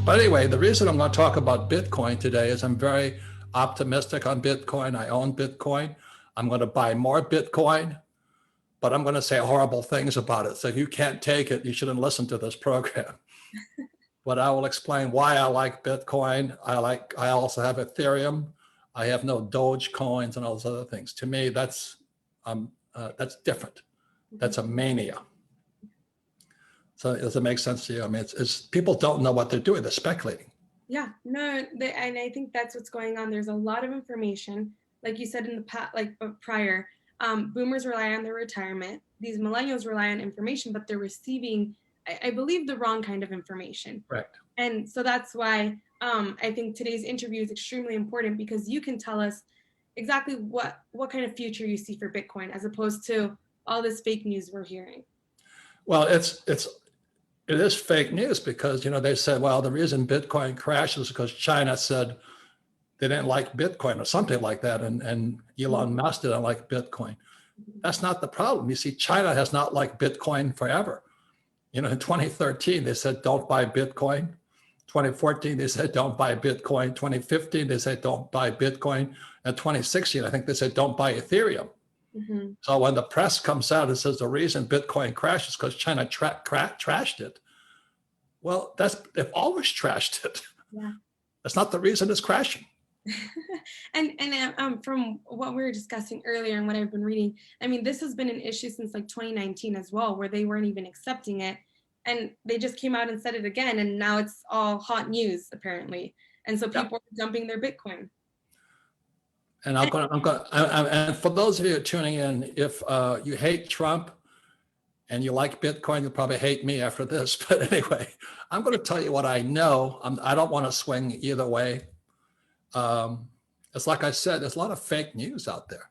But anyway, the reason I'm going to talk about Bitcoin today is I'm very optimistic on Bitcoin. I own Bitcoin. I'm going to buy more Bitcoin, but I'm going to say horrible things about it. So if you can't take it, you shouldn't listen to this program. But I will explain why I like Bitcoin. I also have Ethereum. I have no Doge coins and all those other things. To me, that's different. That's a mania. So does it make sense to you? I mean, it's people don't know what they're doing. They're speculating. Yeah, no, and I think that's what's going on. There's a lot of information, like you said in the past, like prior. Boomers rely on their retirement. These millennials rely on information, but they're receiving, I believe, the wrong kind of information. Correct. And so that's why I think today's interview is extremely important, because you can tell us exactly what kind of future you see for Bitcoin, as opposed to all this fake news we're hearing. Well, it is fake news because, they said, well, the reason Bitcoin crashed is because China said they didn't like Bitcoin or something like that. And Elon Musk didn't like Bitcoin. That's not the problem. You see, China has not liked Bitcoin forever. In 2013, they said, don't buy Bitcoin. 2014, they said, don't buy Bitcoin. 2015, they said, don't buy Bitcoin. And 2016, I think they said, don't buy Ethereum. Mm-hmm. So when the press comes out and says the reason Bitcoin crashes because China trashed it, well, they've always trashed it. Yeah. That's not the reason it's crashing. and from what we were discussing earlier and what I've been reading, I mean, this has been an issue since like 2019 as well, where they weren't even accepting it, and they just came out and said it again, and now it's all hot news apparently, and so people are dumping their Bitcoin. And and for those of you tuning in, if you hate Trump and you like Bitcoin, you'll probably hate me after this. But anyway, I'm going to tell you what I know. I don't want to swing either way. It's like I said, there's a lot of fake news out there.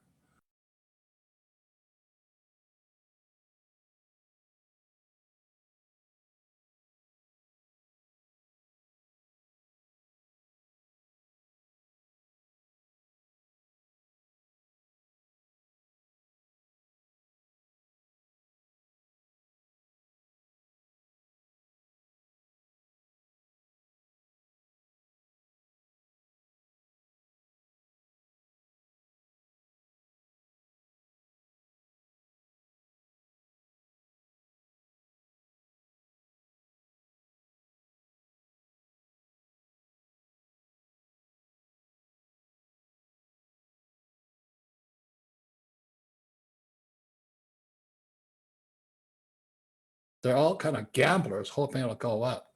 They're all kind of gamblers hoping it'll go up.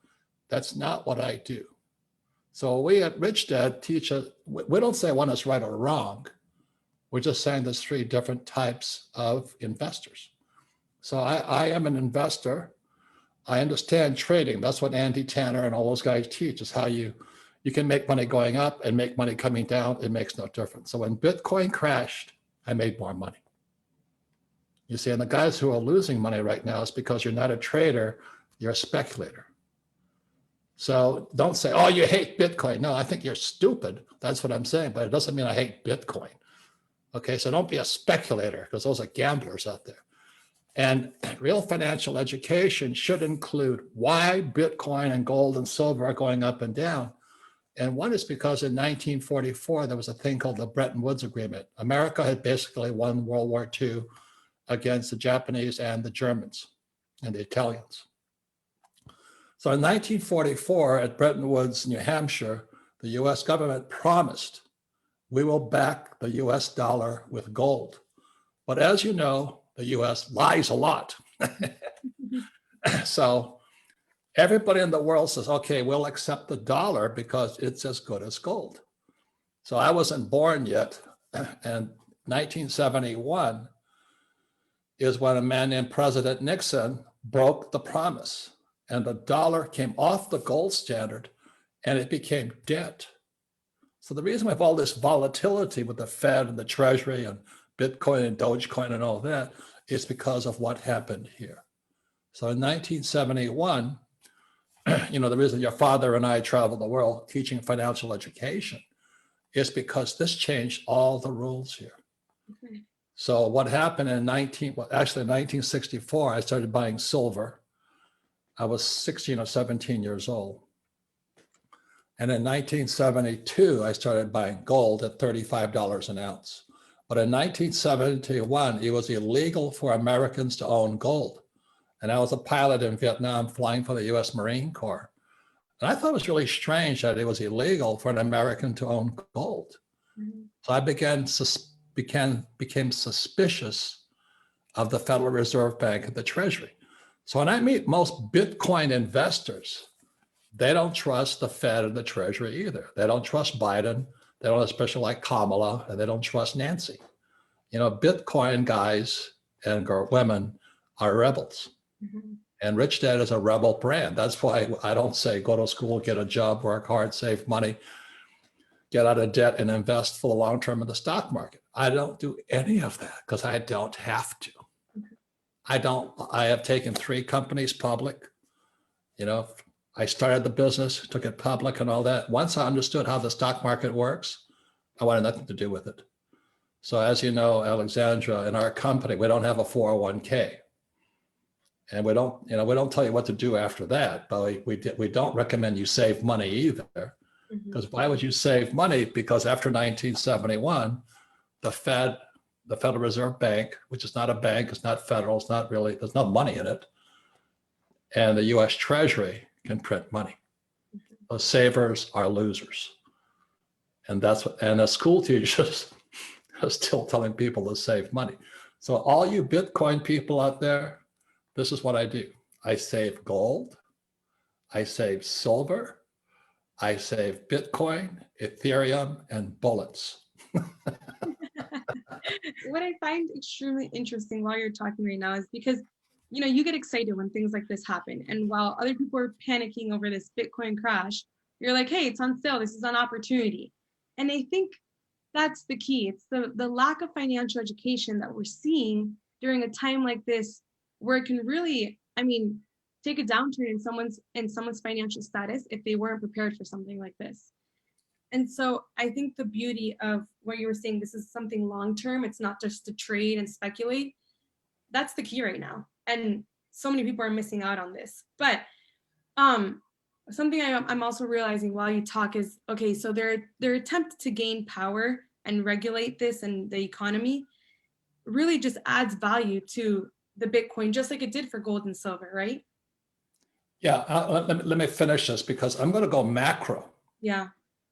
That's not what I do. So we at Rich Dad teach us, we don't say one is right or wrong. We're just saying there's three different types of investors. So I am an investor. I understand trading. That's what Andy Tanner and all those guys teach, is how you can make money going up and make money coming down. It makes no difference. So when Bitcoin crashed, I made more money. You see, and the guys who are losing money right now is because you're not a trader, you're a speculator. So don't say, oh, you hate Bitcoin. No, I think you're stupid. That's what I'm saying, but it doesn't mean I hate Bitcoin. Okay, so don't be a speculator, because those are gamblers out there. And real financial education should include why Bitcoin and gold and silver are going up and down. And one is because in 1944, there was a thing called the Bretton Woods Agreement. America had basically won World War II against the Japanese and the Germans and the Italians. So in 1944, at Bretton Woods, New Hampshire, the US government promised we will back the US dollar with gold. But as you know, the US lies a lot. So everybody in the world says, okay, we'll accept the dollar because it's as good as gold. So I wasn't born yet. And 1971 is when a man named President Nixon broke the promise, and the dollar came off the gold standard and it became debt. So the reason we have all this volatility with the Fed and the Treasury and Bitcoin and Dogecoin and all that is because of what happened here. So in 1971, the reason your father and I traveled the world teaching financial education is because this changed all the rules here. Okay. So what happened in 1964, I started buying silver. I was 16 or 17 years old. And in 1972, I started buying gold at $35 an ounce. But in 1971, it was illegal for Americans to own gold. And I was a pilot in Vietnam flying for the US Marine Corps. And I thought it was really strange that it was illegal for an American to own gold. Mm-hmm. So I became suspicious of the Federal Reserve Bank and the Treasury. So when I meet most Bitcoin investors, they don't trust the Fed and the Treasury either. They don't trust Biden. They don't especially like Kamala, and they don't trust Nancy. You know, Bitcoin guys and women are rebels. Mm-hmm. And Rich Dad is a rebel brand. That's why I don't say go to school, get a job, work hard, save money, get out of debt, and invest for the long term in the stock market. I don't do any of that because I don't have to. I have taken 3 companies public. You know, I started the business, took it public and all that. Once I understood how the stock market works, I wanted nothing to do with it. So as you know, Alexandra, in our company, we don't have a 401k. And we don't tell you what to do after that, but we don't recommend you save money either. Because why would you save money? Because after 1971, the Federal Reserve Bank, which is not a bank, it's not federal, it's not really, there's no money in it, and the US Treasury can print money. Those savers are losers. And the school teachers are still telling people to save money. So all you Bitcoin people out there, this is what I do. I save gold, I save silver, I save Bitcoin, Ethereum, and bullets. What I find extremely interesting while you're talking right now is because, you know, you get excited when things like this happen. And while other people are panicking over this Bitcoin crash, you're like, hey, it's on sale. This is an opportunity. And I think that's the key. It's the lack of financial education that we're seeing during a time like this, where it can really, I mean, take a downturn in someone's financial status if they weren't prepared for something like this. And so I think the beauty of what you were saying, this is something long term. It's not just to trade and speculate. That's the key right now. And so many people are missing out on this. But something I'm also realizing while you talk is, okay, so their attempt to gain power and regulate this and the economy really just adds value to the Bitcoin, just like it did for gold and silver, right? Yeah, let me finish this because I'm going to go macro. Yeah.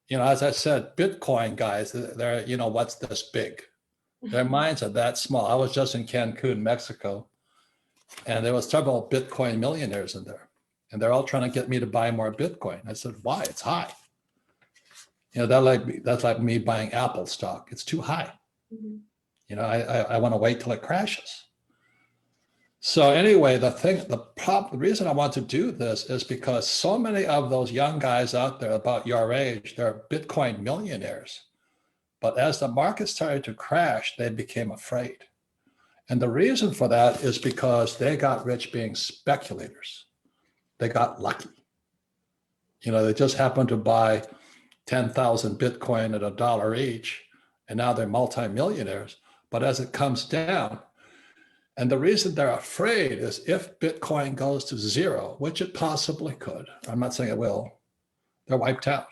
You know, as I said, Bitcoin guys, they're, you know, what's this big? Their minds are that small. I was just in Cancun, Mexico, and there was several Bitcoin millionaires in there, and they're all trying to get me to buy more Bitcoin. I said, why? It's high. You know, that's like me buying Apple stock. It's too high. Mm-hmm. You know, I want to wait till it crashes. So anyway, the reason I want to do this is because so many of those young guys out there about your age, they're Bitcoin millionaires. But as the market started to crash, they became afraid. And the reason for that is because they got rich being speculators. They got lucky. You know, they just happened to buy 10,000 Bitcoin at $1 each, and now they're multimillionaires. But as it comes down, and the reason they're afraid is if Bitcoin goes to zero, which it possibly could, I'm not saying it will, they're wiped out.